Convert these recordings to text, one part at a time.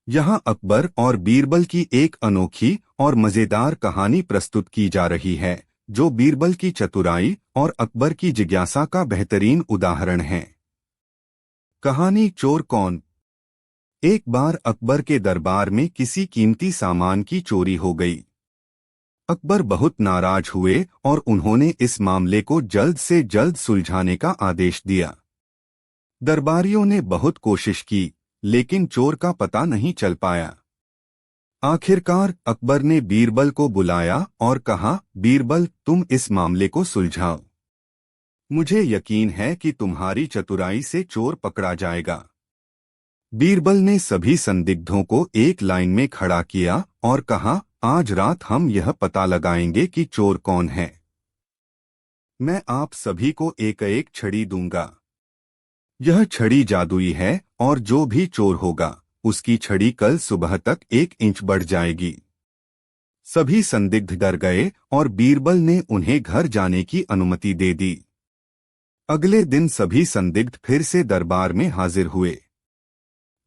यहाँ अकबर और बीरबल की एक अनोखी और मजेदार कहानी प्रस्तुत की जा रही है, जो बीरबल की चतुराई और अकबर की जिज्ञासा का बेहतरीन उदाहरण है। कहानी चोर कौन। एक बार अकबर के दरबार में किसी कीमती सामान की चोरी हो गई। अकबर बहुत नाराज हुए और उन्होंने इस मामले को जल्द से जल्द सुलझाने का आदेश दिया। दरबारियों ने बहुत कोशिश की, लेकिन चोर का पता नहीं चल पाया। आखिरकार अकबर ने बीरबल को बुलाया और कहा, बीरबल, तुम इस मामले को सुलझाओ। मुझे यकीन है कि तुम्हारी चतुराई से चोर पकड़ा जाएगा। बीरबल ने सभी संदिग्धों को एक लाइन में खड़ा किया और कहा, आज रात हम यह पता लगाएंगे कि चोर कौन है। मैं आप सभी को एक एक छड़ी दूंगा। यह छड़ी जादुई है और जो भी चोर होगा उसकी छड़ी कल सुबह तक 1 इंच बढ़ जाएगी। सभी संदिग्ध डर गए और बीरबल ने उन्हें घर जाने की अनुमति दे दी। अगले दिन सभी संदिग्ध फिर से दरबार में हाजिर हुए।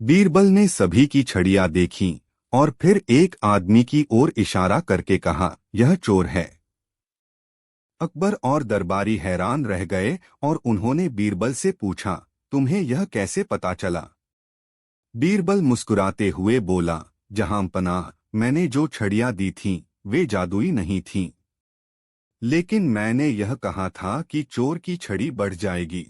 बीरबल ने सभी की छड़ियां देखीं और फिर एक आदमी की ओर इशारा करके कहा, यह चोर है। अकबर और दरबारी हैरान रह गए और उन्होंने बीरबल से पूछा, तुम्हें यह कैसे पता चला। बीरबल मुस्कुराते हुए बोला, जहांपनाह, मैंने जो छड़ियां दी थीं वे जादुई नहीं थीं, लेकिन मैंने यह कहा था कि चोर की छड़ी बढ़ जाएगी।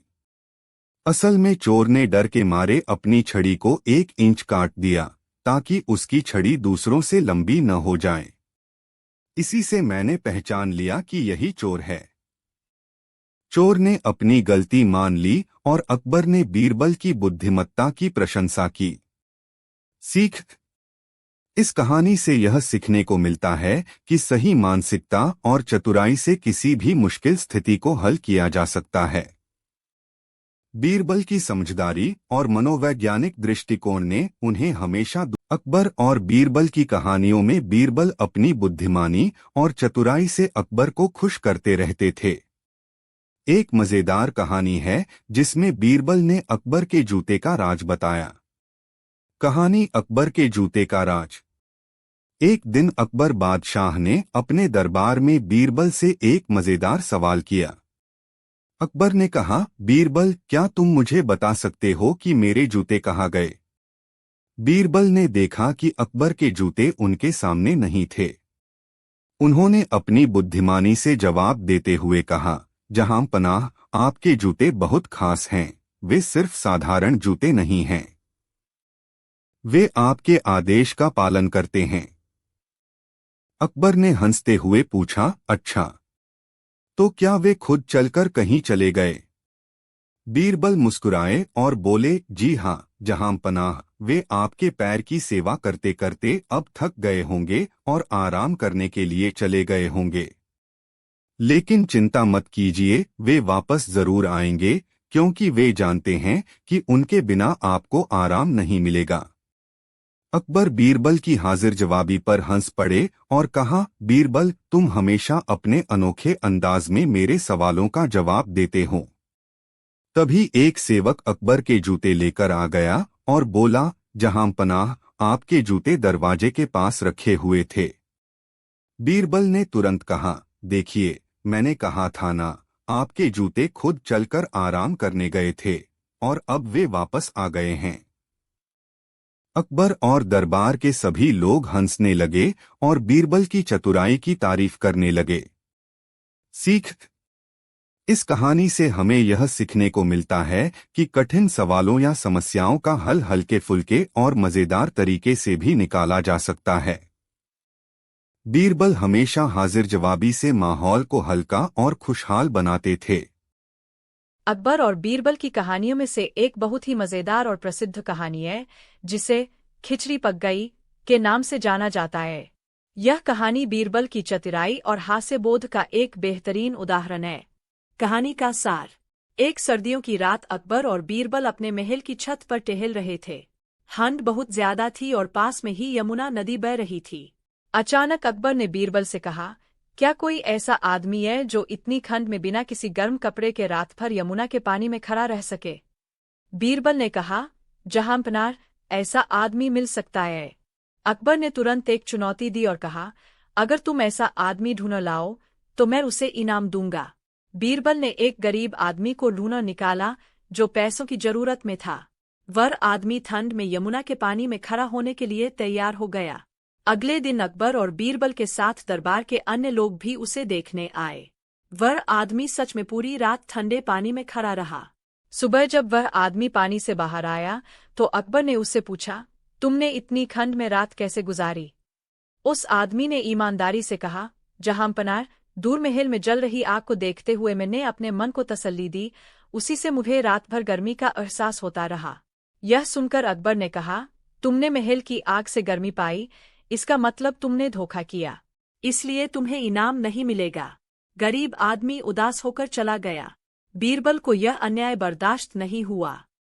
असल में चोर ने डर के मारे अपनी छड़ी को 1 इंच काट दिया ताकि उसकी छड़ी दूसरों से लंबी न हो जाए। इसी से मैंने पहचान लिया कि यही चोर है। चोर ने अपनी गलती मान ली और अकबर ने बीरबल की बुद्धिमत्ता की प्रशंसा की। सीख। इस कहानी से यह सीखने को मिलता है कि सही मानसिकता और चतुराई से किसी भी मुश्किल स्थिति को हल किया जा सकता है। बीरबल की समझदारी और मनोवैज्ञानिक दृष्टिकोण ने उन्हें हमेशा अकबर और बीरबल की कहानियों में बीरबल अपनी बुद्धिमानी और चतुराई से अकबर को खुश करते रहते थे। एक मजेदार कहानी है जिसमें बीरबल ने अकबर के जूते का राज बताया। कहानी अकबर के जूते का राज। एक दिन अकबर बादशाह ने अपने दरबार में बीरबल से एक मजेदार सवाल किया। अकबर ने कहा, बीरबल, क्या तुम मुझे बता सकते हो कि मेरे जूते कहाँ गए। बीरबल ने देखा कि अकबर के जूते उनके सामने नहीं थे। उन्होंने अपनी बुद्धिमानी से जवाब देते हुए कहा, जहांपनाह, आपके जूते बहुत खास हैं। वे सिर्फ साधारण जूते नहीं हैं, वे आपके आदेश का पालन करते हैं। अकबर ने हंसते हुए पूछा, अच्छा, तो क्या वे खुद चलकर कहीं चले गए। बीरबल मुस्कुराए और बोले, जी हाँ जहांपनाह, वे आपके पैर की सेवा करते करते अब थक गए होंगे और आराम करने के लिए चले गए होंगे। लेकिन चिंता मत कीजिए, वे वापस जरूर आएंगे, क्योंकि वे जानते हैं कि उनके बिना आपको आराम नहीं मिलेगा। अकबर बीरबल की हाजिर जवाबी पर हंस पड़े और कहा, बीरबल, तुम हमेशा अपने अनोखे अंदाज में मेरे सवालों का जवाब देते हो। तभी एक सेवक अकबर के जूते लेकर आ गया और बोला, जहांपनाह, आपके जूते दरवाजे के पास रखे हुए थे। बीरबल ने तुरंत कहा, देखिए, मैंने कहा था ना, आपके जूते खुद चलकर आराम करने गए थे और अब वे वापस आ गए हैं। अकबर और दरबार के सभी लोग हंसने लगे और बीरबल की चतुराई की तारीफ करने लगे। सीख। इस कहानी से हमें यह सीखने को मिलता है कि कठिन सवालों या समस्याओं का हल हल्के फुल्के और मजेदार तरीके से भी निकाला जा सकता है। बीरबल हमेशा हाजिर जवाबी से माहौल को हल्का और खुशहाल बनाते थे। अकबर और बीरबल की कहानियों में से एक बहुत ही मजेदार और प्रसिद्ध कहानी है, जिसे खिचड़ी पक गई के नाम से जाना जाता है। यह कहानी बीरबल की चतुराई और हास्यबोध का एक बेहतरीन उदाहरण है। कहानी का सार। एक सर्दियों की रात अकबर और बीरबल अपने महल की छत पर टहल रहे थे। ठंड बहुत ज्यादा थी और पास में ही यमुना नदी बह रही थी। अचानक अकबर ने बीरबल से कहा, क्या कोई ऐसा आदमी है जो इतनी ठंड में बिना किसी गर्म कपड़े के रात भर यमुना के पानी में खड़ा रह सके। बीरबल ने कहा, जहांपनाह, ऐसा आदमी मिल सकता है। अकबर ने तुरंत एक चुनौती दी और कहा, अगर तुम ऐसा आदमी ढूंढ लाओ तो मैं उसे इनाम दूंगा। बीरबल ने एक गरीब आदमी को ढूंढ निकाला जो पैसों की जरूरत में था। वह आदमी ठंड में यमुना के पानी में खड़ा होने के लिए तैयार हो गया। अगले दिन अकबर और बीरबल के साथ दरबार के अन्य लोग भी उसे देखने आए। वह आदमी सच में पूरी रात ठंडे पानी में खड़ा रहा। सुबह जब वह आदमी पानी से बाहर आया तो अकबर ने उससे पूछा, तुमने इतनी ठंड में रात कैसे गुजारी? उस आदमी ने ईमानदारी से कहा, जहांपनाह, दूर महल में जल रही आग को देखते हुए मैंने अपने मन को तसल्ली दी, उसी से मुझे रात भर गर्मी का एहसास होता रहा। यह सुनकर अकबर ने कहा, तुमने महल की आग से गर्मी पाई, इसका मतलब तुमने धोखा किया, इसलिए तुम्हें इनाम नहीं मिलेगा। गरीब आदमी उदास होकर चला गया। बीरबल को यह अन्याय बर्दाश्त नहीं हुआ।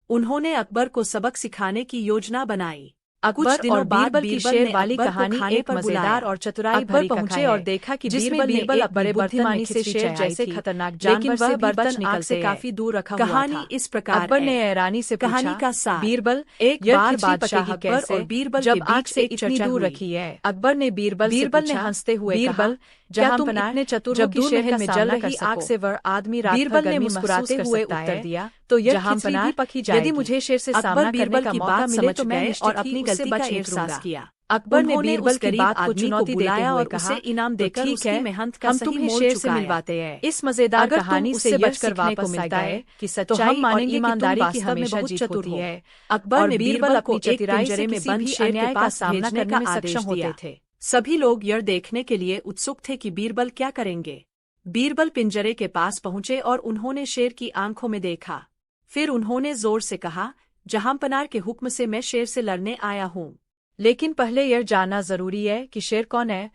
उन्होंने अकबर को सबक सिखाने की योजना बनाई। अकबर और बीरबल की शेर वाली कहानी एक मजेदार और चतुराई भरी पहुंचे और देखा कि जिसमें बीरबल एक बड़े बुद्धिमानी बर्तन से में शेर खिचड़ी जैसे आई थी, खतरनाक लेकिन जानवर वह से भी बर्तन बच आग से निकलते काफी दूर रखा हुआ कहानी था। इस प्रकार अकबर है। ने रानी से पूछा, कहानी का सार, बीरबल, एक यह बार खिचड़ी बादशाह पकेगी अकबर कैसे? और बीरबल जब के आग बीच से एक इतनी चर्चा दूर हुई। रखी है। अकबर ने बीरबल ने पूछा, हंसते हुए बीरबल, कहा, क्या तुम जहांपनाह, इतने चतुर हो जब कि दूर शेर महल का में जल सामना रही कर आग सको? से वह आदमी रात भर बीरबल ने गर्मी मुस्कुराते महसूस हुए कर सकता उत्तर है, दिया, तो यह जहांपनाह, खिचड़ी भी पकी जाएगी। यदि मुझे शेर से अकबर सामना करने बीरबल का की मौका बात मिले समझ तो मैं गए निश्चित और ही अपनी उससे गलती का बच एहसास निकलूंगा। किया। अकबर ने उन्होंने बीरबल उस की गरीब बात को आदमी चुनौती देते बुलाया हुए और कहा, उसे इनाम तो देकर ठीक उसकी है, मेहनत का हम सही तुम्हें मोल शेर से चुकाए। मिलवाते हैं। इस मजेदार अगर कहानी तुम से उससे यह बचकर सीखने को वापस मिलता आते है हैं, कि तो सच्चाई हम और मानेंगे कि तुम ईमानदारी की वास्तव में हमेशा बहुत जीत चतुर होती हो। है। अकबर और ने बीरबल बीरबल को अपनी एक चतुराई पिंजरे से में किसी बंद भी शेर के अन्याय का पास सामना भेजने करने का में आदेश सक्षम होते दिया। थे। सभी लोग यह देखने के लिए उत्सुक थे कि बीरबल क्या करेंगे। बीरबल पिंजरे के पास पहुंचे और उन्होंने शेर की आंखों में देखा। फिर उन्होंने जोर से कहा, जहांपनाह के हुक्म से मैं शेर से लड़ने आया हूँ। लेकिन पहले यह जानना जरूरी है कि शेर कौन है,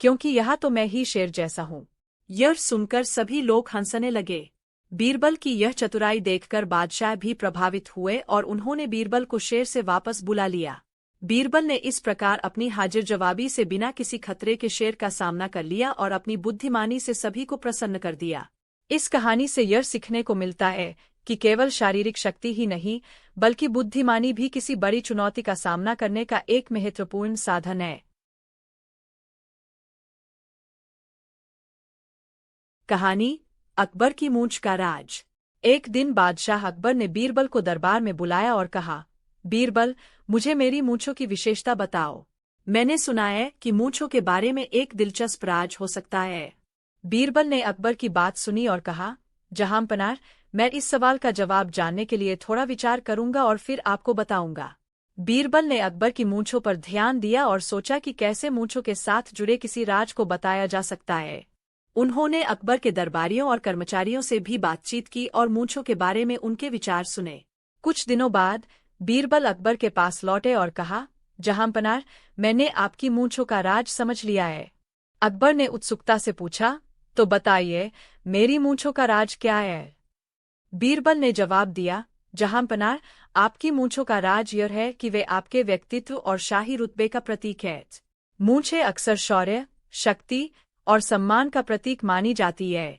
क्योंकि यहाँ तो मैं ही शेर जैसा हूँ। यह सुनकर सभी लोग हंसने लगे। बीरबल की यह चतुराई देखकर बादशाह भी प्रभावित हुए और उन्होंने बीरबल को शेर से वापस बुला लिया। बीरबल ने इस प्रकार अपनी हाजिर जवाबी से बिना किसी खतरे के शेर का सामना कर लिया और अपनी बुद्धिमानी से सभी को प्रसन्न कर दिया। इस कहानी से यह सीखने को मिलता है कि केवल शारीरिक शक्ति ही नहीं, बल्कि बुद्धिमानी भी किसी बड़ी चुनौती का सामना करने का एक महत्वपूर्ण साधन है। कहानी अकबर की मूंछ का राज। एक दिन बादशाह अकबर ने बीरबल को दरबार में बुलाया और कहा, बीरबल, मुझे मेरी मूंछों की विशेषता बताओ। मैंने सुना है कि मूंछों के बारे में एक दिलचस्प राज हो सकता है। बीरबल ने अकबर की बात सुनी और कहा, जहांपनाह, मैं इस सवाल का जवाब जानने के लिए थोड़ा विचार करूंगा और फिर आपको बताऊंगा। बीरबल ने अकबर की मूंछों पर ध्यान दिया और सोचा कि कैसे मूंछों के साथ जुड़े किसी राज को बताया जा सकता है। उन्होंने अकबर के दरबारियों और कर्मचारियों से भी बातचीत की और मूंछों के बारे में उनके विचार सुने। कुछ दिनों बाद बीरबल अकबर के पास लौटे और कहा, जहांपनाह, मैंने आपकी मूंछों का राज समझ लिया है। अकबर ने उत्सुकता से पूछा, तो बताइए, मेरी मूंछों का राज क्या है? बीरबल ने जवाब दिया, जहांपनाह, आपकी मूंछों का राज यह है कि वे आपके व्यक्तित्व और शाही रुतबे का प्रतीक है। मूंछें अक्सर शौर्य, शक्ति और सम्मान का प्रतीक मानी जाती है।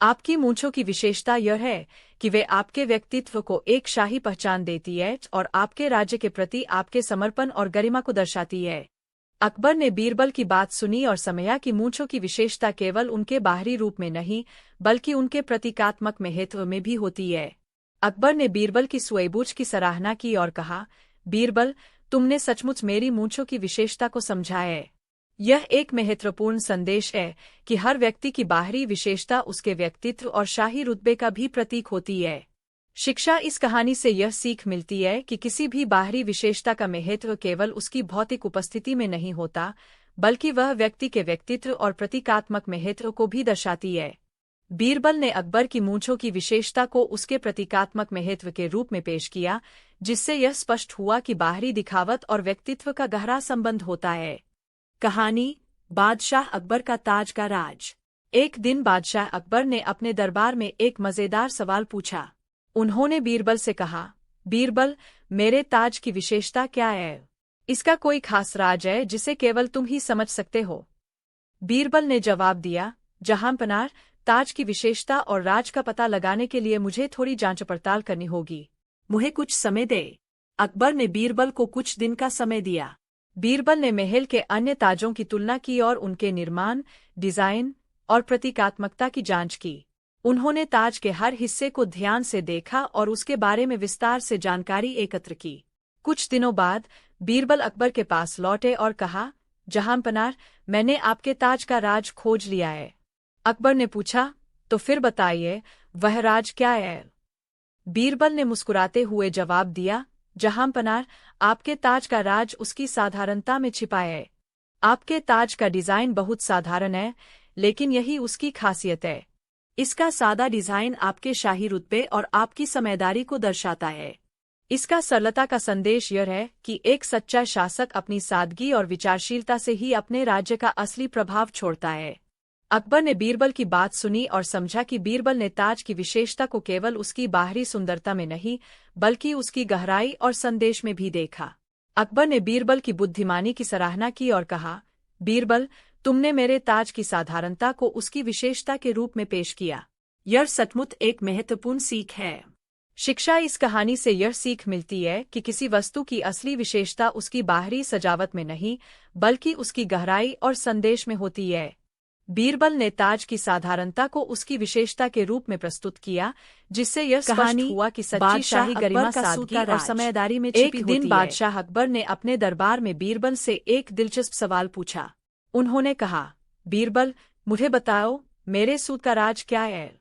आपकी मूंछों की विशेषता यह है कि वे आपके व्यक्तित्व को एक शाही पहचान देती है और आपके राज्य के प्रति आपके समर्पण और गरिमा को दर्शाती है। अकबर ने बीरबल की बात सुनी और समझा कि मूंछों की विशेषता केवल उनके बाहरी रूप में नहीं, बल्कि उनके प्रतीकात्मक महत्व में भी होती है। अकबर ने बीरबल की सूझबूझ की सराहना की और कहा, बीरबल, तुमने सचमुच मेरी मूंछों की विशेषता को समझा है। यह एक महत्वपूर्ण संदेश है कि हर व्यक्ति की बाहरी विशेषता उसके व्यक्तित्व और शाही रुतबे का भी प्रतीक होती है। शिक्षा इस कहानी से यह सीख मिलती है कि किसी भी बाहरी विशेषता का महत्व केवल उसकी भौतिक उपस्थिति में नहीं होता, बल्कि वह व्यक्ति के व्यक्तित्व और प्रतीकात्मक महत्व को भी दर्शाती है। बीरबल ने अकबर की मूंछों की विशेषता को उसके प्रतीकात्मक महत्व के रूप में पेश किया, जिससे यह स्पष्ट हुआ कि बाहरी दिखावट और व्यक्तित्व का गहरा संबंध होता है। कहानी बादशाह अकबर का ताज का राज। एक दिन बादशाह अकबर ने अपने दरबार में एक मजेदार सवाल पूछा। उन्होंने बीरबल से कहा, बीरबल, मेरे ताज की विशेषता क्या है? इसका कोई खास राज है जिसे केवल तुम ही समझ सकते हो? बीरबल ने जवाब दिया, जहांपनाह, ताज की विशेषता और राज का पता लगाने के लिए मुझे थोड़ी जांच पड़ताल करनी होगी। मुझे कुछ समय दे। अकबर ने बीरबल को कुछ दिन का समय दिया। बीरबल ने महल के अन्य ताजों की तुलना की और उनके निर्माण, डिजाइन और प्रतीकात्मकता की जांच की। उन्होंने ताज के हर हिस्से को ध्यान से देखा और उसके बारे में विस्तार से जानकारी एकत्र की। कुछ दिनों बाद बीरबल अकबर के पास लौटे और कहा, जहांपनाह, मैंने आपके ताज का राज खोज लिया है। अकबर ने पूछा, तो फिर बताइए, वह राज क्या है? बीरबल ने मुस्कुराते हुए जवाब दिया, जहांपनाह, आपके ताज का राज उसकी साधारणता में छिपा है। आपके ताज का डिजाइन बहुत साधारण है, लेकिन यही उसकी खासियत है। इसका सादा डिजाइन आपके शाही रुतबे और आपकी समझदारी को दर्शाता है। इसका सरलता का संदेश यह है कि एक सच्चा शासक अपनी सादगी और विचारशीलता से ही अपने राज्य का असली प्रभाव छोड़ता है। अकबर ने बीरबल की बात सुनी और समझा कि बीरबल ने ताज की विशेषता को केवल उसकी बाहरी सुंदरता में नहीं, बल्कि उसकी गहराई और संदेश में भी देखा। अकबर ने बीरबल की बुद्धिमानी की सराहना की और कहा, बीरबल, तुमने मेरे ताज की साधारणता को उसकी विशेषता के रूप में पेश किया। यह सचमुच एक महत्वपूर्ण सीख है। शिक्षा इस कहानी से यह सीख मिलती है कि किसी वस्तु की असली विशेषता उसकी बाहरी सजावट में नहीं, बल्कि उसकी गहराई और संदेश में होती है। बीरबल ने ताज की साधारणता को उसकी विशेषता के रूप में प्रस्तुत किया, जिससे यह स्पष्ट हुआ कि सच्ची शाही गरिमा सादगी और समझदारी में छिपी होती है। एक दिन बादशाह अकबर ने अपने दरबार में बीरबल से एक दिलचस्प सवाल पूछा। उन्होंने कहा, बीरबल, मुझे बताओ, मेरे सूट का राज क्या है?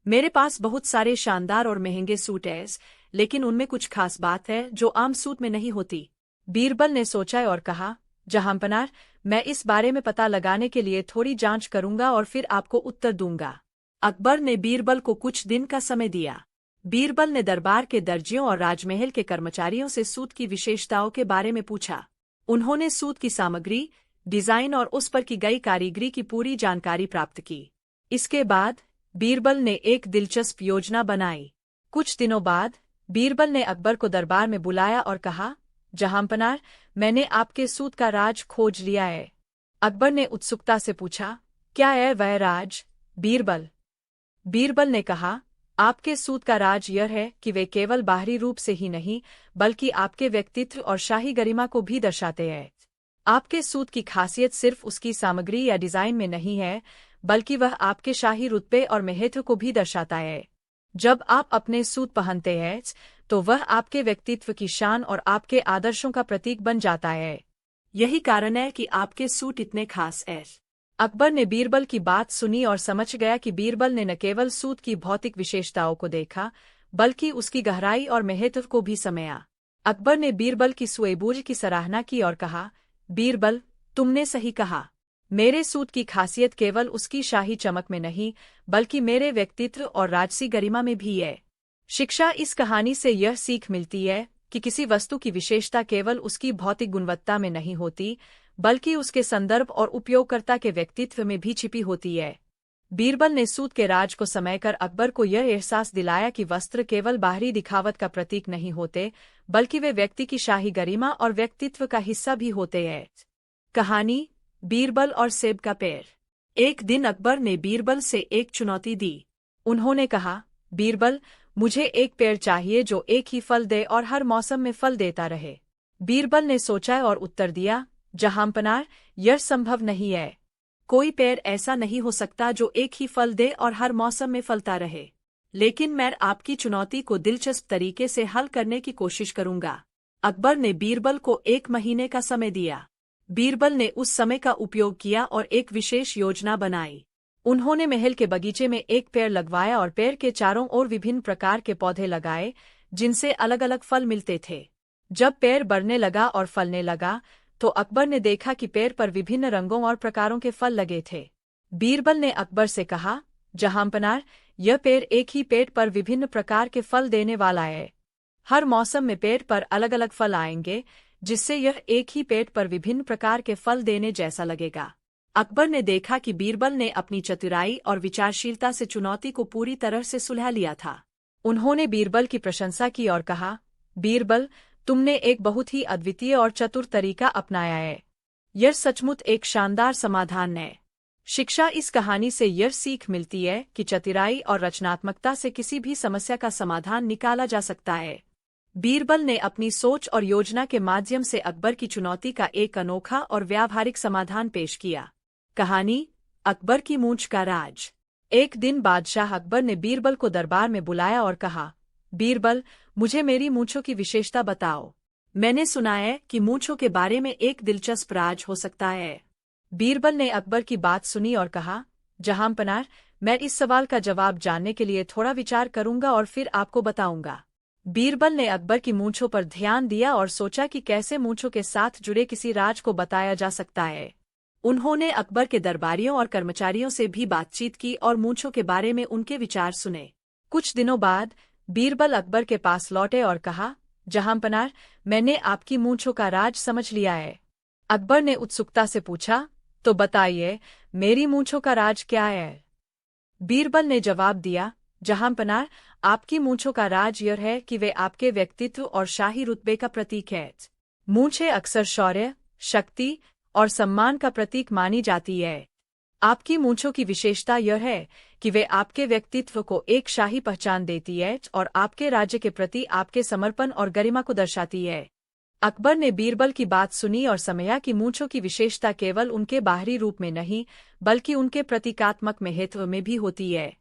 मेरे पास बहुत सारे शानदार और महंगे सूट हैं, लेकिन उनमें कुछ खास बात है जो आम सूट में नहीं होती। बीरबल ने सोचा और कहा, जहांपनाह, मैं इस बारे में पता लगाने के लिए थोड़ी जांच करूंगा और फिर आपको उत्तर दूंगा। अकबर ने बीरबल को कुछ दिन का समय दिया। बीरबल ने दरबार के दर्जियों और राजमहल के कर्मचारियों से सूट की विशेषताओं के बारे में पूछा। उन्होंने सूट की सामग्री, डिजाइन और उस पर की गई कारीगरी की पूरी जानकारी प्राप्त की। इसके बाद बीरबल ने एक दिलचस्प योजना बनाई। कुछ दिनों बाद बीरबल ने अकबर को दरबार में बुलाया और कहा, जहांपनाह, मैंने आपके सूट का राज खोज लिया है। अकबर ने उत्सुकता से पूछा, क्या है वह राज, बीरबल ने कहा, आपके सूट का राज यह है कि वे केवल बाहरी रूप से ही नहीं, बल्कि आपके व्यक्तित्व और शाही गरिमा को भी दर्शाते हैं। आपके सूट की खासियत सिर्फ उसकी सामग्री या डिजाइन में नहीं है, बल्कि वह आपके शाही रुतबे और महत्व को भी दर्शाता है। जब आप अपने सूट पहनते हैं, तो वह आपके व्यक्तित्व की शान और आपके आदर्शों का प्रतीक बन जाता है। यही कारण है कि आपके सूट इतने खास हैं। अकबर ने बीरबल की बात सुनी और समझ गया कि बीरबल ने न केवल सूट की भौतिक विशेषताओं को देखा, बल्कि उसकी गहराई और महत्व को भी समझा। अकबर ने बीरबल की सूझबूझ की सराहना की और कहा, बीरबल, तुमने सही कहा। मेरे सूट की खासियत केवल उसकी शाही चमक में नहीं, बल्कि मेरे व्यक्तित्व और राजसी गरिमा में भी है। शिक्षा इस कहानी से यह सीख मिलती है कि किसी वस्तु की विशेषता केवल उसकी भौतिक गुणवत्ता में नहीं होती, बल्कि उसके संदर्भ और उपयोगकर्ता के व्यक्तित्व में भी छिपी होती है। बीरबल ने सूट के राज को समझकर अकबर को यह एहसास दिलाया कि वस्त्र केवल बाहरी दिखावट का प्रतीक नहीं होते, बल्कि वे व्यक्ति की शाही गरिमा और व्यक्तित्व का हिस्सा भी होते हैं। कहानी, बीरबल और सेब का पेड़। एक दिन अकबर ने बीरबल से एक चुनौती दी। उन्होंने कहा, बीरबल, मुझे एक पेड़ चाहिए जो एक ही फल दे और हर मौसम में फल देता रहे। बीरबल ने सोचा और उत्तर दिया, जहांपनाह, यह संभव नहीं है। कोई पेड़ ऐसा नहीं हो सकता जो एक ही फल दे और हर मौसम में फलता रहे। लेकिन मैं आपकी चुनौती को दिलचस्प तरीके से हल करने की कोशिश करूंगा। अकबर ने बीरबल को 1 महीने का समय दिया। बीरबल ने उस समय का उपयोग किया और एक विशेष योजना बनाई। उन्होंने महल के बगीचे में एक पेड़ लगवाया और पेड़ के चारों ओर विभिन्न प्रकार के पौधे लगाए, जिनसे अलग अलग फल मिलते थे। जब पेड़ बढ़ने लगा और फलने लगा, तो अकबर ने देखा कि पेड़ पर विभिन्न रंगों और प्रकारों के फल लगे थे। बीरबल ने अकबर से कहा, जहांपनाह, यह पेड़ एक ही पेड़ पर विभिन्न प्रकार के फल देने वाला है। हर मौसम में पेड़ पर अलग अलग फल आएंगे, जिससे यह एक ही पेड़ पर विभिन्न प्रकार के फल देने जैसा लगेगा। अकबर ने देखा कि बीरबल ने अपनी चतुराई और विचारशीलता से चुनौती को पूरी तरह से सुलझा लिया था। उन्होंने बीरबल की प्रशंसा की और कहा, बीरबल, तुमने एक बहुत ही अद्वितीय और चतुर तरीका अपनाया है। यह सचमुच एक शानदार समाधान है। शिक्षा इस कहानी से यह सीख मिलती है कि चतुराई और रचनात्मकता से किसी भी समस्या का समाधान निकाला जा सकता है। बीरबल ने अपनी सोच और योजना के माध्यम से अकबर की चुनौती का एक अनोखा और व्यावहारिक समाधान पेश किया। कहानी अकबर की मूंछ का राज। एक दिन बादशाह अकबर ने बीरबल को दरबार में बुलाया और कहा, बीरबल, मुझे मेरी मूंछों की विशेषता बताओ। मैंने सुना है कि मूंछों के बारे में एक दिलचस्प राज हो सकता है। बीरबल ने अकबर की बात सुनी और कहा, जहांपनाह, मैं इस सवाल का जवाब जानने के लिए थोड़ा विचार करूंगा और फिर आपको बताऊंगा। बीरबल ने अकबर की मूंछों पर ध्यान दिया और सोचा कि कैसे मूंछों के साथ जुड़े किसी राज को बताया जा सकता है। उन्होंने अकबर के दरबारियों और कर्मचारियों से भी बातचीत की और मूंछों के बारे में उनके विचार सुने। कुछ दिनों बाद बीरबल अकबर के पास लौटे और कहा, जहांपनाह, मैंने आपकी मूंछों का राज समझ लिया है। अकबर ने उत्सुकता से पूछा, तो बताइए, मेरी मूंछों का राज क्या है? बीरबल ने जवाब दिया, जहांपनाह, आपकी मूंछों का राज यह है कि वे आपके व्यक्तित्व और शाही रुतबे का प्रतीक है। मूंछें अक्सर शौर्य, शक्ति और सम्मान का प्रतीक मानी जाती है। आपकी मूंछों की विशेषता यह है कि वे आपके व्यक्तित्व को एक शाही पहचान देती है और आपके राज्य के प्रति आपके समर्पण और गरिमा को दर्शाती है। अकबर ने बीरबल की बात सुनी और समझा कि मूंछों की विशेषता केवल उनके बाहरी रूप में नहीं, बल्कि उनके प्रतीकात्मक महत्व में भी होती है।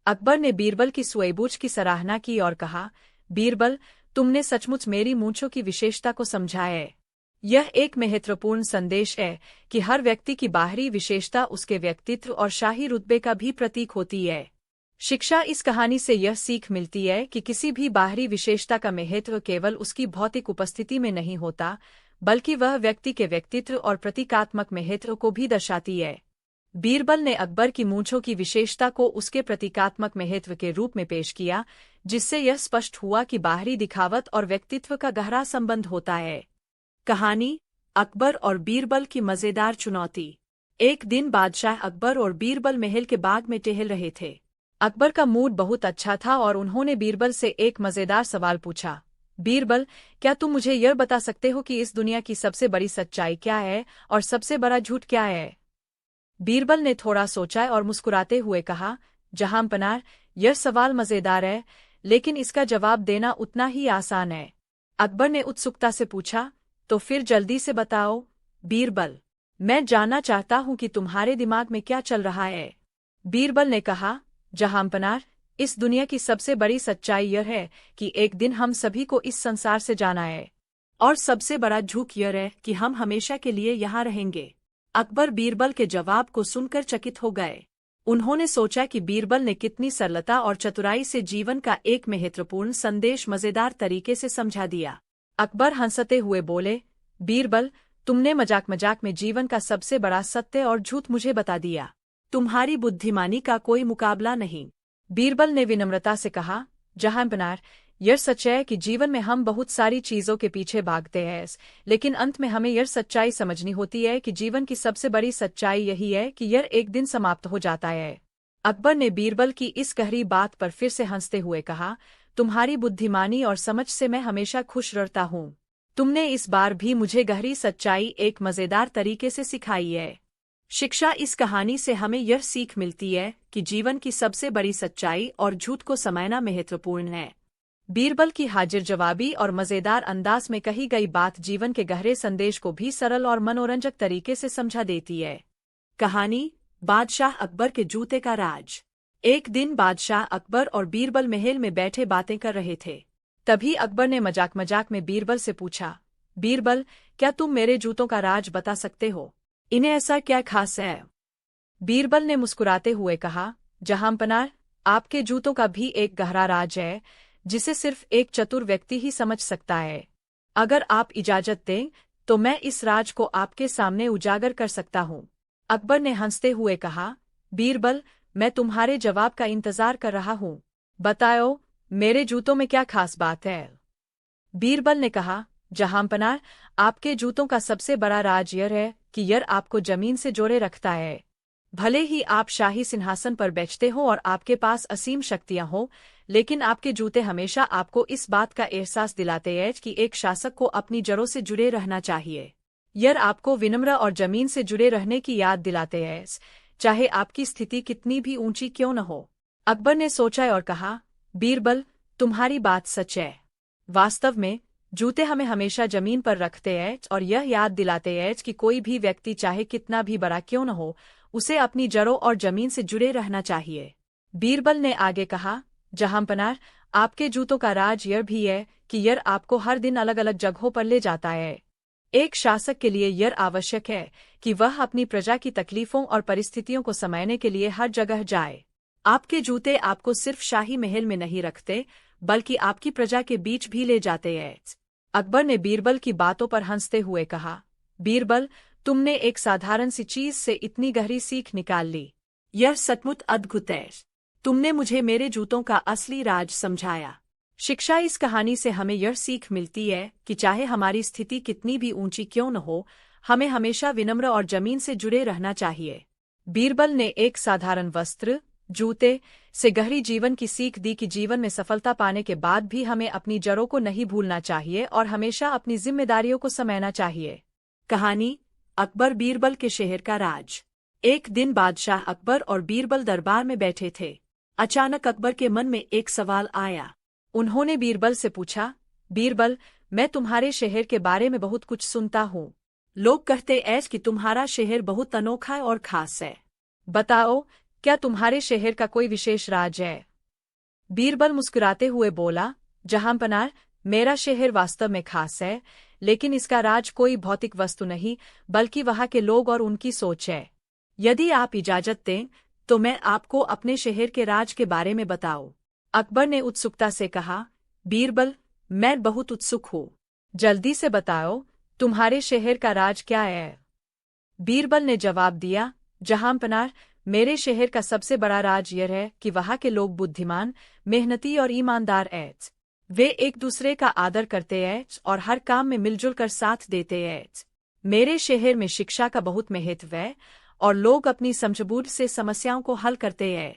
अकबर ने बीरबल की सूझबूझ की सराहना की और कहा, बीरबल, तुमने सचमुच मेरी मूंछों की विशेषता को समझा है। यह एक महत्वपूर्ण संदेश है कि हर व्यक्ति की बाहरी विशेषता उसके व्यक्तित्व और शाही रुतबे का भी प्रतीक होती है। शिक्षा इस कहानी से यह सीख मिलती है कि किसी भी बाहरी विशेषता का महत्व केवल उसकी भौतिक उपस्थिति में नहीं होता, बल्कि वह व्यक्ति के व्यक्तित्व और प्रतीकात्मक महत्व को भी दर्शाती है। बीरबल ने अकबर की मूंछों की विशेषता को उसके प्रतीकात्मक महत्व के रूप में पेश किया, जिससे यह स्पष्ट हुआ कि बाहरी दिखावट और व्यक्तित्व का गहरा संबंध होता है। कहानी अकबर और बीरबल की मजेदार चुनौती। एक दिन बादशाह अकबर और बीरबल महल के बाग में टहल रहे थे। अकबर का मूड बहुत अच्छा था और उन्होंने बीरबल से एक मजेदार सवाल पूछा, बीरबल, क्या तुम मुझे यह बता सकते हो कि इस दुनिया की सबसे बड़ी सच्चाई क्या है और सबसे बड़ा झूठ क्या है? बीरबल ने थोड़ा सोचा और मुस्कुराते हुए कहा, जहांपनाह, यह सवाल मजेदार है, लेकिन इसका जवाब देना उतना ही आसान है। अकबर ने उत्सुकता से पूछा, तो फिर जल्दी से बताओ। बीरबल, मैं जानना चाहता हूं कि तुम्हारे दिमाग में क्या चल रहा है। बीरबल ने कहा, जहांपनाह, इस दुनिया की सबसे बड़ी सच्चाई यह है कि एक दिन हम सभी को इस संसार से जाना है, और सबसे बड़ा झूठ यह है कि हम हमेशा के लिए यहाँ रहेंगे। अकबर बीरबल के जवाब को सुनकर चकित हो गए। उन्होंने सोचा कि बीरबल ने कितनी सरलता और चतुराई से जीवन का एक महत्वपूर्ण संदेश मजेदार तरीके से समझा दिया। अकबर हंसते हुए बोले, बीरबल, तुमने मजाक मजाक में जीवन का सबसे बड़ा सत्य और झूठ मुझे बता दिया। तुम्हारी बुद्धिमानी का कोई मुकाबला नहीं। बीरबल ने विनम्रता से कहा, जहांपनाह, यह सच है कि जीवन में हम बहुत सारी चीजों के पीछे भागते हैं, लेकिन अंत में हमें यह सच्चाई समझनी होती है कि जीवन की सबसे बड़ी सच्चाई यही है कि यह एक दिन समाप्त हो जाता है। अकबर ने बीरबल की इस गहरी बात पर फिर से हंसते हुए कहा, तुम्हारी बुद्धिमानी और समझ से मैं हमेशा खुश रहता हूँ। तुमने इस बार भी मुझे गहरी सच्चाई एक मजेदार तरीके से सिखाई है। शिक्षा इस कहानी से हमें यह सीख मिलती है कि जीवन की सबसे बड़ी सच्चाई और झूठ को समझना महत्वपूर्ण है। बीरबल की हाजिर जवाबी और मजेदार अंदाज में कही गई बात जीवन के गहरे संदेश को भी सरल और मनोरंजक तरीके से समझा देती है। कहानी बादशाह अकबर के जूते का राज। एक दिन बादशाह अकबर और बीरबल महल में बैठे बातें कर रहे थे। तभी अकबर ने मजाक मजाक में बीरबल से पूछा, बीरबल, क्या तुम मेरे जूतों का राज बता सकते हो? इन्हें ऐसा क्या खास है? बीरबल ने मुस्कुराते हुए कहा, जहांपनाह, आपके जूतों का भी एक गहरा राज है, जिसे सिर्फ एक चतुर व्यक्ति ही समझ सकता है। अगर आप इजाजत दें तो मैं इस राज को आपके सामने उजागर कर सकता हूँ। अकबर ने हंसते हुए कहा, बीरबल, मैं तुम्हारे जवाब का इंतजार कर रहा हूँ। बताओ, मेरे जूतों में क्या खास बात है? बीरबल ने कहा, जहांपनाह, आपके जूतों का सबसे बड़ा राज यह है कि यह आपको जमीन से जोड़े रखता है। भले ही आप शाही सिंहासन पर बैठते हो और आपके पास असीम शक्तियां हो, लेकिन आपके जूते हमेशा आपको इस बात का एहसास दिलाते हैं कि एक शासक को अपनी जड़ों से जुड़े रहना चाहिए। यह आपको विनम्र और जमीन से जुड़े रहने की याद दिलाते हैं, चाहे आपकी स्थिति कितनी भी ऊंची क्यों न हो। अकबर ने सोचा और कहा, बीरबल, तुम्हारी बात सच है। वास्तव में जूते हमें हमेशा जमीन पर रखते हैं और यह याद दिलाते हैं कि कोई भी व्यक्ति चाहे कितना भी बड़ा क्यों न हो, उसे अपनी जड़ों और जमीन से जुड़े रहना चाहिए। बीरबल ने आगे कहा, जहांपनाह, आपके जूतों का राज यह भी है कि यह आपको हर दिन अलग अलग जगहों पर ले जाता है। एक शासक के लिए यह आवश्यक है कि वह अपनी प्रजा की तकलीफों और परिस्थितियों को समझने के लिए हर जगह जाए। आपके जूते आपको सिर्फ शाही महल में नहीं रखते, बल्कि आपकी प्रजा के बीच भी ले जाते हैं। अकबर ने बीरबल की बातों पर हंसते हुए कहा, बीरबल, तुमने एक साधारण सी चीज से इतनी गहरी सीख निकाल ली। यह सचमुच अद्भुत है। तुमने मुझे मेरे जूतों का असली राज समझाया। शिक्षा इस कहानी से हमें यह सीख मिलती है कि चाहे हमारी स्थिति कितनी भी ऊंची क्यों न हो, हमें हमेशा विनम्र और जमीन से जुड़े रहना चाहिए। बीरबल ने एक साधारण वस्त्र, जूते से गहरी जीवन की सीख दी कि जीवन में सफलता पाने के बाद भी हमें अपनी जड़ों को नहीं भूलना चाहिए और हमेशा अपनी जिम्मेदारियों को समझना चाहिए। कहानी अकबर बीरबल के शहर का राज। एक दिन बादशाह अकबर और बीरबल दरबार में बैठे थे। अचानक अकबर के मन में एक सवाल आया। उन्होंने बीरबल से पूछा, बीरबल, मैं तुम्हारे शहर के बारे में बहुत कुछ सुनता हूँ। लोग कहते हैं कि तुम्हारा शहर बहुत अनोखा और खास है। बताओ, क्या तुम्हारे शहर का कोई विशेष राज है? बीरबल मुस्कुराते हुए बोला, जहांपनाह, मेरा शहर वास्तव में खास है, लेकिन इसका राज कोई भौतिक वस्तु नहीं, बल्कि वहाँ के लोग और उनकी सोच है। यदि आप इजाजत दें, तो मैं आपको अपने शहर के राज के बारे में बताऊं। अकबर ने उत्सुकता से कहा, बीरबल, मैं बहुत उत्सुक हूँ। जल्दी से बताओ, तुम्हारे शहर का राज क्या है? बीरबल ने जवाब दिया, जहांपनाह, मेरे शहर का सबसे बड़ा राज यह है कि वहाँ के लोग बुद्धिमान, मेहनती और ईमानदार हैं। वे एक दूसरे का आदर करते हैं और हर काम में मिलजुल कर साथ देते हैं। मेरे शहर में शिक्षा का बहुत महत्व है और लोग अपनी समझबूझ से समस्याओं को हल करते हैं।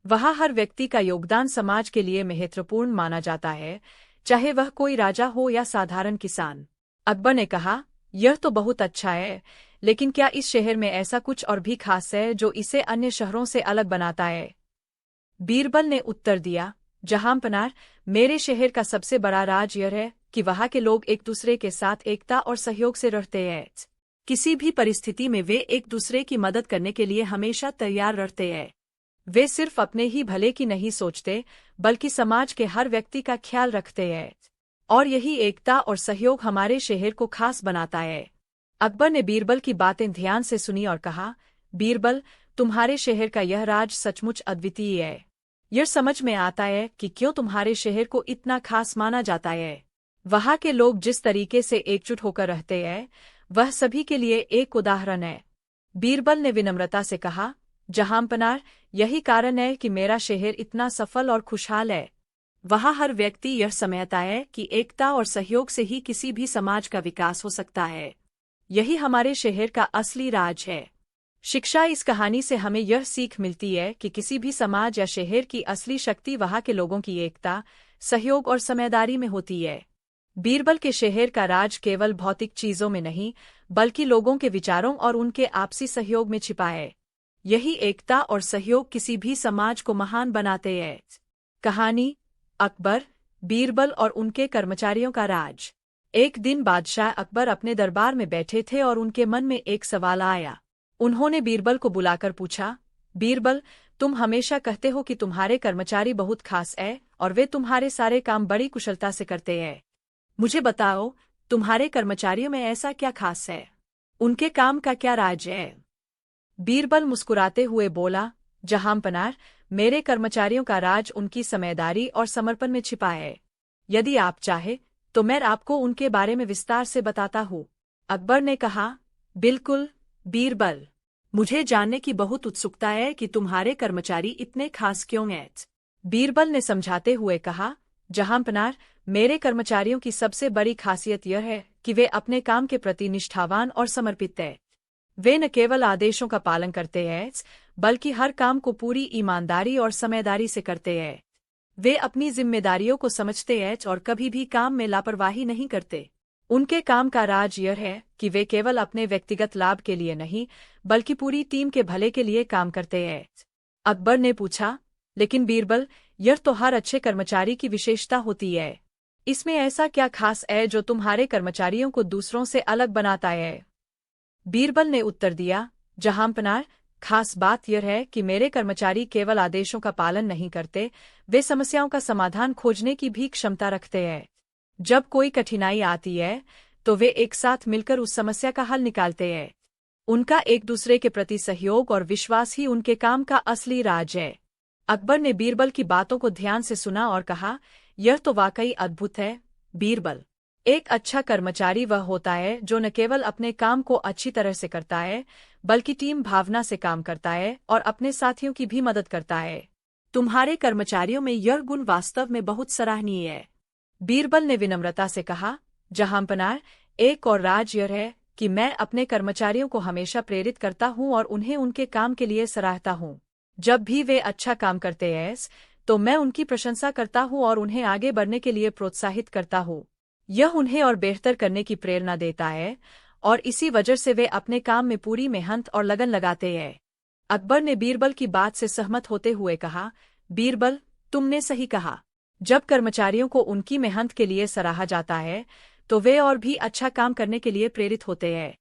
वहाँ हर व्यक्ति का योगदान समाज के लिए महत्वपूर्ण माना जाता है, चाहे वह कोई राजा हो या साधारण किसान। अकबर ने कहा, यह तो बहुत अच्छा है, लेकिन क्या इस शहर में ऐसा कुछ और भी खास है जो इसे अन्य शहरों से अलग बनाता है? बीरबल ने उत्तर दिया, जहांपनाह, मेरे शहर का सबसे बड़ा राज यह है कि वहाँ के लोग एक दूसरे के साथ एकता और सहयोग से रहते हैं। किसी भी परिस्थिति में वे एक दूसरे की मदद करने के लिए हमेशा तैयार रहते हैं। वे सिर्फ अपने ही भले की नहीं सोचते, बल्कि समाज के हर व्यक्ति का ख्याल रखते हैं। और यही एकता और सहयोग हमारे शहर को खास बनाता है। अकबर ने बीरबल की बातें ध्यान से सुनी और कहा, बीरबल, तुम्हारे शहर का यह राज सचमुच अद्वितीय है। यह समझ में आता है कि क्यों तुम्हारे शहर को इतना खास माना जाता है। वहाँ के लोग जिस तरीके से एकजुट होकर रहते हैं, वह सभी के लिए एक उदाहरण है। बीरबल ने विनम्रता से कहा, जहांपनाह, यही कारण है कि मेरा शहर इतना सफल और खुशहाल है। वहाँ हर व्यक्ति यह समझता है कि एकता और सहयोग से ही किसी भी समाज का विकास हो सकता है। यही हमारे शहर का असली राज है। शिक्षा इस कहानी से हमें यह सीख मिलती है कि किसी भी समाज या शहर की असली शक्ति वहाँ के लोगों की एकता, सहयोग और समझदारी में होती है। बीरबल के शहर का राज केवल भौतिक चीजों में नहीं, बल्कि लोगों के विचारों और उनके आपसी सहयोग में छिपा है। यही एकता और सहयोग किसी भी समाज को महान बनाते हैं। कहानी अकबर, बीरबल और उनके कर्मचारियों का राज। एक दिन बादशाह अकबर अपने दरबार में बैठे थे और उनके मन में एक सवाल आया। उन्होंने बीरबल को बुलाकर पूछा, बीरबल, तुम हमेशा कहते हो कि तुम्हारे कर्मचारी बहुत खास है और वे तुम्हारे सारे काम बड़ी कुशलता से करते हैं। मुझे बताओ, तुम्हारे कर्मचारियों में ऐसा क्या खास है? उनके काम का क्या राज है? बीरबल मुस्कुराते हुए बोला, जहांपनाह, मेरे कर्मचारियों का राज उनकी समझदारी और समर्पण में छिपा है। यदि आप चाहे तो मैं आपको उनके बारे में विस्तार से बताता हूँ। अकबर ने कहा, बिल्कुल बीरबल, मुझे जानने की बहुत उत्सुकता है कि तुम्हारे कर्मचारी इतने खास क्यों हैं। बीरबल ने समझाते हुए कहा, जहांपनाह, मेरे कर्मचारियों की सबसे बड़ी खासियत यह है कि वे अपने काम के प्रति निष्ठावान और समर्पित हैं। वे न केवल आदेशों का पालन करते हैं, बल्कि हर काम को पूरी ईमानदारी और समझदारी से करते हैं। वे अपनी जिम्मेदारियों को समझते हैं और कभी भी काम में लापरवाही नहीं करते। उनके काम का राज यह है कि वे केवल अपने व्यक्तिगत लाभ के लिए नहीं, बल्कि पूरी टीम के भले के लिए काम करते हैं। अकबर ने पूछा, लेकिन बीरबल, यह तो हर अच्छे कर्मचारी की विशेषता होती है। इसमें ऐसा क्या खास है जो तुम्हारे कर्मचारियों को दूसरों से अलग बनाता है? बीरबल ने उत्तर दिया, जहांपनाह, खास बात यह है कि मेरे कर्मचारी केवल आदेशों का पालन नहीं करते, वे समस्याओं का समाधान खोजने की भी क्षमता रखते हैं। जब कोई कठिनाई आती है तो वे एक साथ मिलकर उस समस्या का हल निकालते हैं। उनका एक दूसरे के प्रति सहयोग और विश्वास ही उनके काम का असली राज है। अकबर ने बीरबल की बातों को ध्यान से सुना और कहा, यह तो वाकई अद्भुत है, बीरबल। एक अच्छा कर्मचारी वह होता है जो न केवल अपने काम को अच्छी तरह से करता है, बल्कि टीम भावना से काम करता है और अपने साथियों की भी मदद करता है। तुम्हारे कर्मचारियों में यह गुण वास्तव में बहुत सराहनीय है। बीरबल ने विनम्रता से कहा, जहांपनाह, एक और राज यह है कि मैं अपने कर्मचारियों को हमेशा प्रेरित करता हूँ और उन्हें उनके काम के लिए सराहता हूँ। जब भी वे अच्छा काम करते हैं तो मैं उनकी प्रशंसा करता हूँ और उन्हें आगे बढ़ने के लिए प्रोत्साहित करता हूँ। यह उन्हें और बेहतर करने की प्रेरणा देता है और इसी वजह से वे अपने काम में पूरी मेहनत और लगन लगाते हैं। अकबर ने बीरबल की बात से सहमत होते हुए कहा, बीरबल, तुमने सही कहा। जब कर्मचारियों को उनकी मेहनत के लिए सराहा जाता है तो वे और भी अच्छा काम करने के लिए प्रेरित होते हैं।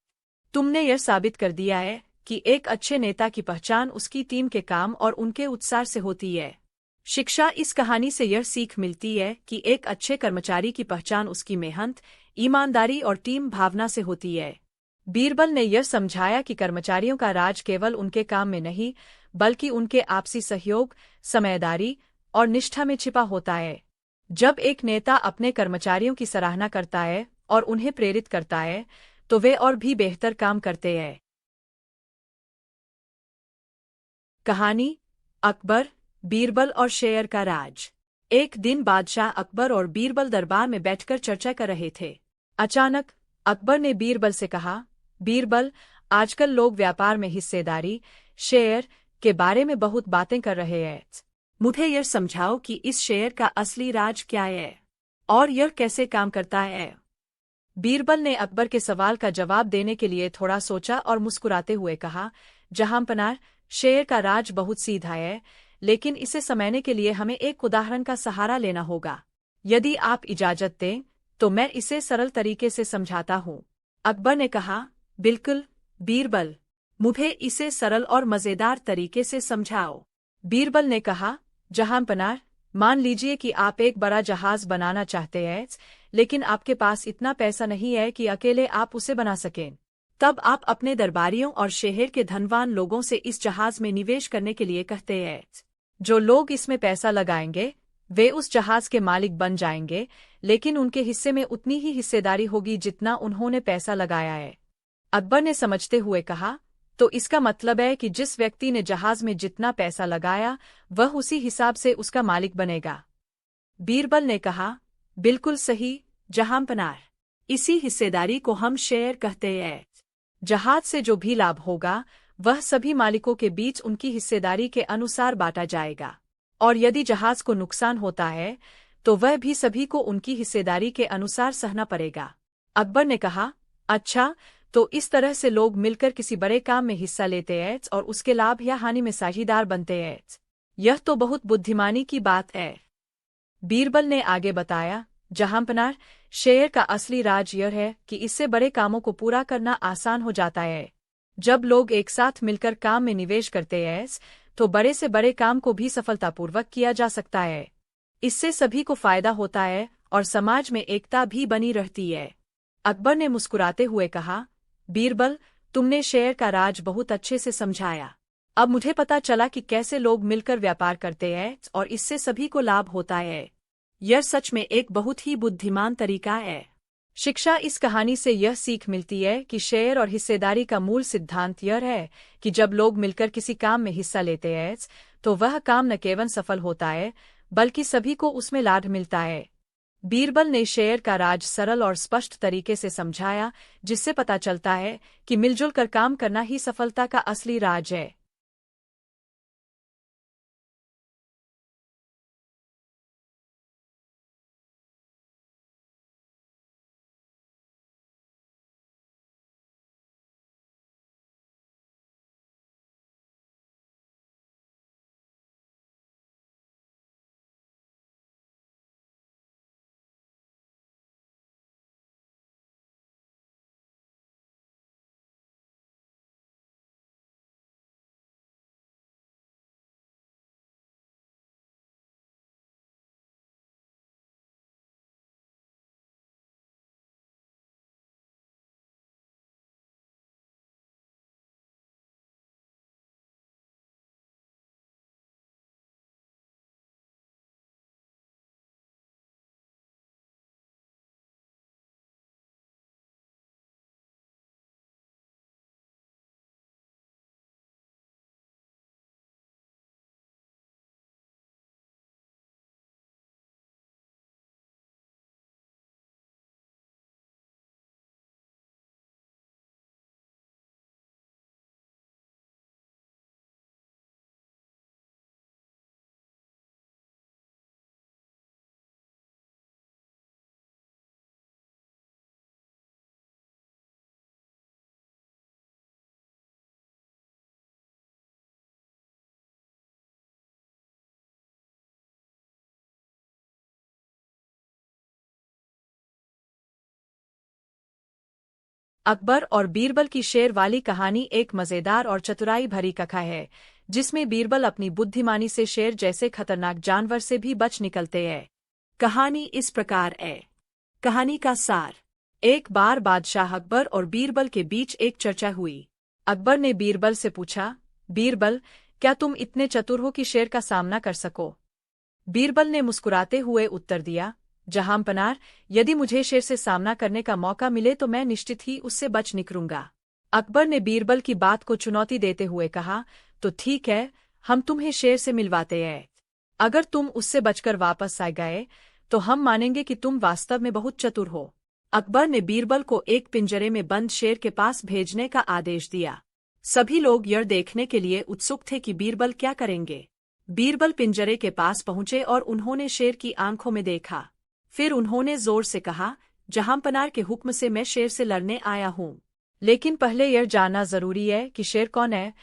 तुमने यह साबित कर दिया है कि एक अच्छे नेता की पहचान उसकी टीम के काम और उनके उत्साह से होती है। शिक्षा, इस कहानी से यह सीख मिलती है कि एक अच्छे कर्मचारी की पहचान उसकी मेहनत, ईमानदारी और टीम भावना से होती है। बीरबल ने यह समझाया कि कर्मचारियों का राज केवल उनके काम में नहीं, बल्कि उनके आपसी सहयोग, समझदारी और निष्ठा में छिपा होता है। जब एक नेता अपने कर्मचारियों की सराहना करता है और उन्हें प्रेरित करता है, तो वे और भी बेहतर काम करते हैं। कहानी, अकबर, बीरबल और शेर का राज। एक दिन बादशाह अकबर और बीरबल दरबार में बैठकर चर्चा कर रहे थे। अचानक अकबर ने बीरबल से कहा, बीरबल, आजकल लोग व्यापार में हिस्सेदारी, शेयर के बारे में बहुत बातें कर रहे हैं। मुझे यह समझाओ कि इस शेयर का असली राज क्या है और यह कैसे काम करता है। बीरबल ने अकबर के सवाल का जवाब देने के लिए थोड़ा सोचा और मुस्कुराते हुए कहा, जहांपनाह, शेर का राज बहुत सीधा है, लेकिन इसे समझने के लिए हमें एक उदाहरण का सहारा लेना होगा। यदि आप इजाजत दें तो मैं इसे सरल तरीके से समझाता हूँ। अकबर ने कहा, बिल्कुल, बीरबल, मुझे इसे सरल और मज़ेदार तरीके से समझाओ। बीरबल ने कहा, जहांपनाह, मान लीजिए कि आप एक बड़ा जहाज बनाना चाहते हैं, लेकिन आपके पास इतना पैसा नहीं है कि अकेले आप उसे बना सकें। तब आप अपने दरबारियों और शहर के धनवान लोगों से इस जहाज में निवेश करने के लिए कहते हैं। जो लोग इसमें पैसा लगाएंगे वे उस जहाज के मालिक बन जाएंगे, लेकिन उनके हिस्से में उतनी ही हिस्सेदारी होगी जितना उन्होंने पैसा लगाया है। अकबर ने समझते हुए कहा, तो इसका मतलब है कि जिस व्यक्ति ने जहाज में जितना पैसा लगाया वह उसी हिसाब से उसका मालिक बनेगा। बीरबल ने कहा, बिल्कुल सही, जहांपनाह। इसी हिस्सेदारी को हम शेयर कहते हैं। जहाज से जो भी लाभ होगा वह सभी मालिकों के बीच उनकी हिस्सेदारी के अनुसार बांटा जाएगा, और यदि जहाज को नुकसान होता है तो वह भी सभी को उनकी हिस्सेदारी के अनुसार सहना पड़ेगा। अकबर ने कहा, अच्छा, तो इस तरह से लोग मिलकर किसी बड़े काम में हिस्सा लेते हैं और उसके लाभ या हानि में साझीदार बनते हैं। यह तो बहुत बुद्धिमानी की बात है। बीरबल ने आगे बताया, जहांपनाह, शेर का असली राज यह है कि इससे बड़े कामों को पूरा करना आसान हो जाता है। जब लोग एक साथ मिलकर काम में निवेश करते हैं तो बड़े से बड़े काम को भी सफलतापूर्वक किया जा सकता है। इससे सभी को फायदा होता है और समाज में एकता भी बनी रहती है। अकबर ने मुस्कुराते हुए कहा, बीरबल, तुमने शेर का राज बहुत अच्छे से समझाया। अब मुझे पता चला कि कैसे लोग मिलकर व्यापार करते हैं और इससे सभी को लाभ होता है। यह सच में एक बहुत ही बुद्धिमान तरीका है। शिक्षा, इस कहानी से यह सीख मिलती है कि शेयर और हिस्सेदारी का मूल सिद्धांत यह है कि जब लोग मिलकर किसी काम में हिस्सा लेते हैं तो वह काम न केवल सफल होता है बल्कि सभी को उसमें लाभ मिलता है। बीरबल ने शेर का राज सरल और स्पष्ट तरीके से समझाया, जिससे पता चलता है कि मिलजुल कर काम करना ही सफलता का असली राज है। अकबर और बीरबल की शेर वाली कहानी एक मजेदार और चतुराई भरी कथा है, जिसमें बीरबल अपनी बुद्धिमानी से शेर जैसे खतरनाक जानवर से भी बच निकलते हैं। कहानी इस प्रकार है। कहानी का सार। एक बार बादशाह अकबर और बीरबल के बीच एक चर्चा हुई। अकबर ने बीरबल से पूछा, बीरबल, क्या तुम इतने चतुर हो कि शेर का सामना कर सको? बीरबल ने मुस्कुराते हुए उत्तर दिया, जहांपनार, यदि मुझे शेर से सामना करने का मौका मिले तो मैं निश्चित ही उससे बच निकलूंगा। अकबर ने बीरबल की बात को चुनौती देते हुए कहा, तो ठीक है, हम तुम्हें शेर से मिलवाते हैं। अगर तुम उससे बचकर वापस आ गए तो हम मानेंगे कि तुम वास्तव में बहुत चतुर हो। अकबर ने बीरबल को एक पिंजरे में बंद शेर के पास भेजने का आदेश दिया। सभी लोग यह देखने के लिए उत्सुक थे कि बीरबल क्या करेंगे। बीरबल पिंजरे के पास पहुंचे और उन्होंने शेर की आंखों में देखा। फिर उन्होंने जोर से कहा, जहांपनार के हुक्म से मैं शेर से लड़ने आया हूँ। लेकिन पहले यह जानना जरूरी है कि शेर कौन है,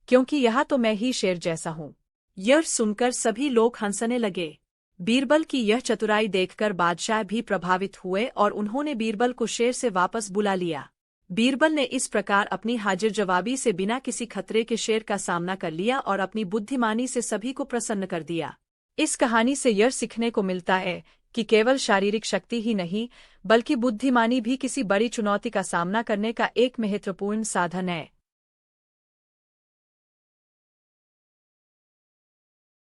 क्योंकि यहाँ तो मैं ही शेर जैसा हूँ। यह सुनकर सभी लोग हंसने लगे। बीरबल की यह चतुराई देखकर बादशाह भी प्रभावित हुए और उन्होंने बीरबल को शेर से वापस बुला लिया। बीरबल ने इस प्रकार अपनी हाजिर जवाबी से बिना किसी खतरे के शेर का सामना कर लिया और अपनी बुद्धिमानी से सभी को प्रसन्न कर दिया। इस कहानी से यह सीखने को मिलता है कि केवल शारीरिक शक्ति ही नहीं, बल्कि बुद्धिमानी भी किसी बड़ी चुनौती का सामना करने का एक महत्वपूर्ण साधन है।